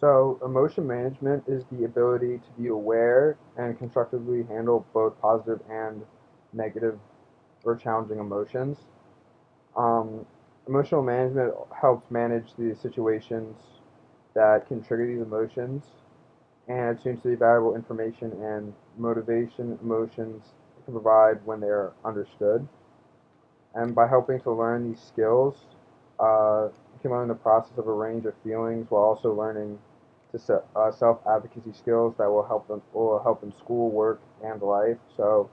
So, emotion management is the ability to be aware and constructively handle both positive and negative or challenging emotions. Um, Emotional management helps manage the situations that can trigger these emotions, and it tunes to the valuable information and motivation emotions can provide when they are understood. And by helping to learn these skills, you can learn the process of a range of feelings while also learning to self advocacy skills that will help in school, work, and life. So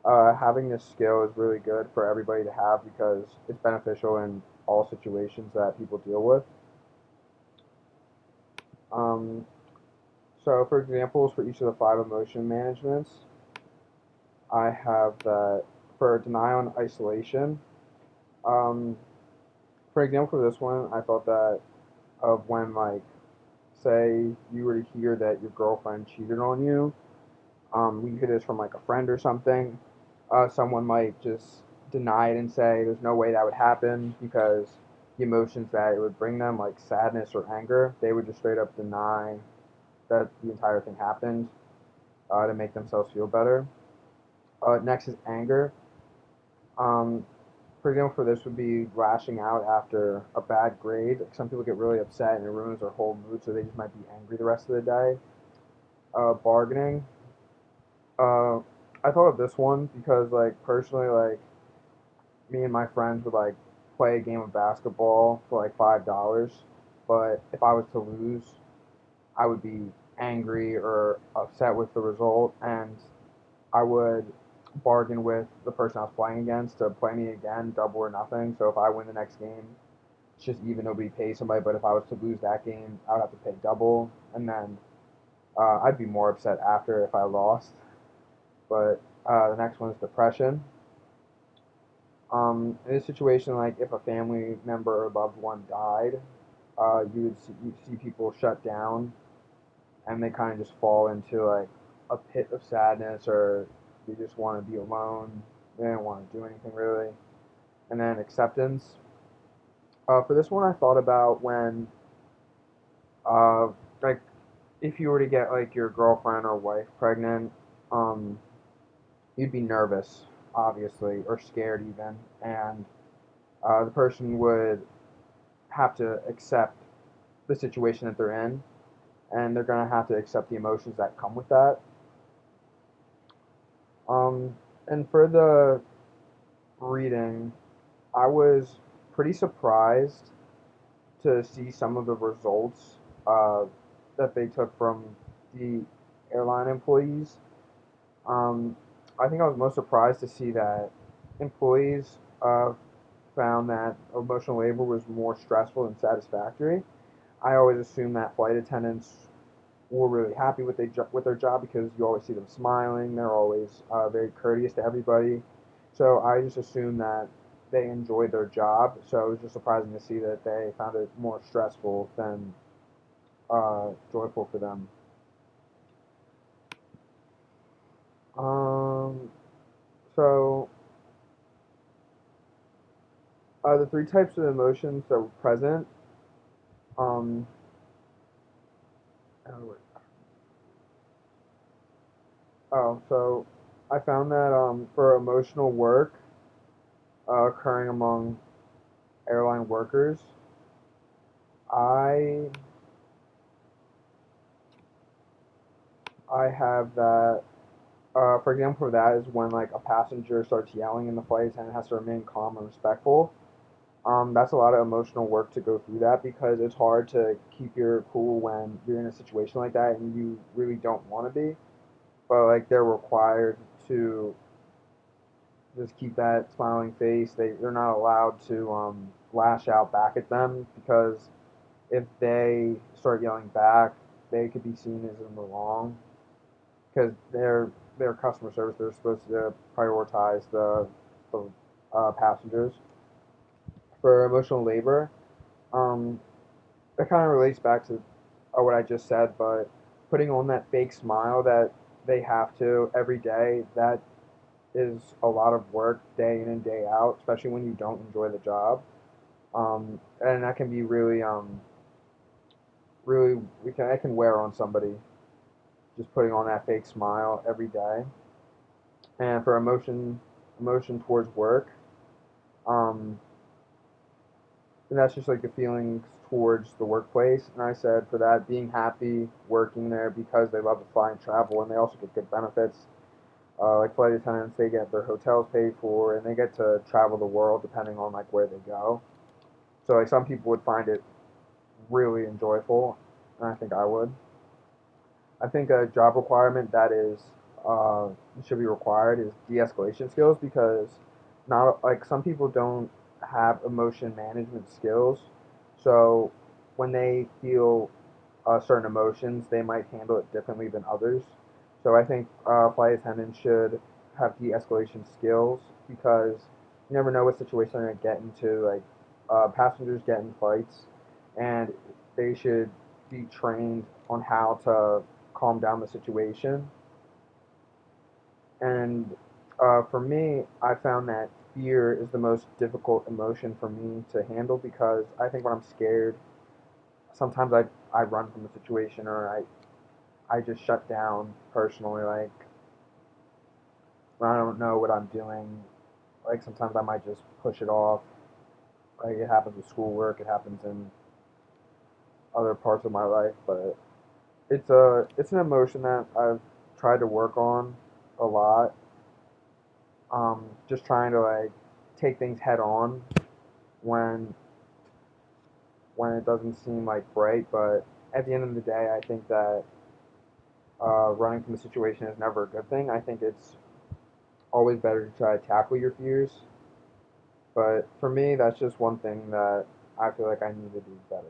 having this skill is really good for everybody to have because it's beneficial in all situations that people deal with. Um, so for examples for each of the five emotion managements, I have that for denial and isolation. Um, for example, for this one, I thought that of when like say you were to hear that your girlfriend cheated on you, you hear this from like a friend or something, someone might just deny it and say there's no way that would happen because the emotions that it would bring them, like sadness or anger, they would just straight up deny that the entire thing happened to make themselves feel better. Next is anger. Um, for example, for this would be lashing out after a bad grade. Like some people get really upset and it ruins their whole mood, so they just might be angry the rest of the day. Bargaining. Uh, I thought of this one because, like, personally, like, me and my friends would, like, play a game of basketball for, like, $5. But if I was to lose, I would be angry or upset with the result, and I would bargain with the person I was playing against to play me again, double or nothing. So if I win the next game, it's just even nobody pays somebody. But if I was to lose that game, I would have to pay double, and then I'd be more upset after if I lost. But the next one is depression. In a situation like if a family member or loved one died, you'd see people shut down and they kind of just fall into like a pit of sadness or they just want to be alone. They don't want to do anything really. And then acceptance. For this one, I thought about when, uh, like, if you were to get like your girlfriend or wife pregnant, um, you'd be nervous, obviously, or scared even, and the person would have to accept the situation that they're in, and they're gonna have to accept the emotions that come with that. Um, and for the reading, I was pretty surprised to see some of the results uh, that they took from the airline employees. Um, I think I was most surprised to see that employees found that emotional labor was more stressful than satisfactory. I always assumed that flight attendants were really happy with their job because you always see them smiling. They're always very courteous to everybody. So I just assumed that they enjoyed their job. So it was just surprising to see that they found it more stressful than joyful for them. Um, so the three types of emotions that were present. Um, so I found that for emotional work occurring among airline workers, I I have that. For example, for that is when like a passenger starts yelling in the flight attendant has to remain calm and respectful. That's a lot of emotional work to go through that because it's hard to keep your cool when you're in a situation like that and you really don't want to be. But like they're required to just keep that smiling face. They're not allowed to lash out back at them because if they start yelling back, they could be seen as in the wrong because they're customer service. They're supposed to prioritize the passengers. For emotional labor, um, it kind of relates back to what I just said, but putting on that fake smile that they have to every day, that is a lot of work day in and day out, especially when you don't enjoy the job. And that can be really really I can wear on somebody just putting on that fake smile every day. And for emotion towards work, um, and that's just like the feelings towards the workplace. And I said for that, being happy working there because they love to fly and travel, and they also get good benefits. Like flight attendants, they get their hotels paid for, and they get to travel the world depending on like where they go. So like some people would find it really enjoyable, and I think I would. I think a job requirement that is uh, should be required is de-escalation skills because not like some people don't have emotion management skills. So when they feel certain emotions, they might handle it differently than others. So I think flight attendants should have de-escalation skills because you never know what situation they're gonna get into. Like passengers get in flights, and they should be trained on how to calm down the situation. And for me, I found that fear is the most difficult emotion for me to handle because I think when I'm scared, sometimes I run from the situation or I just shut down personally. Like when I don't know what I'm doing, like sometimes I might just push it off. Like it happens with schoolwork, it happens in other parts of my life, but it's an emotion that I've tried to work on a lot. Just trying to like take things head on when when it doesn't seem like right, but at the end of the day, I think that running from the situation is never a good thing. I think it's always better to try to tackle your fears. But for me, that's just one thing that I feel like I need to do better.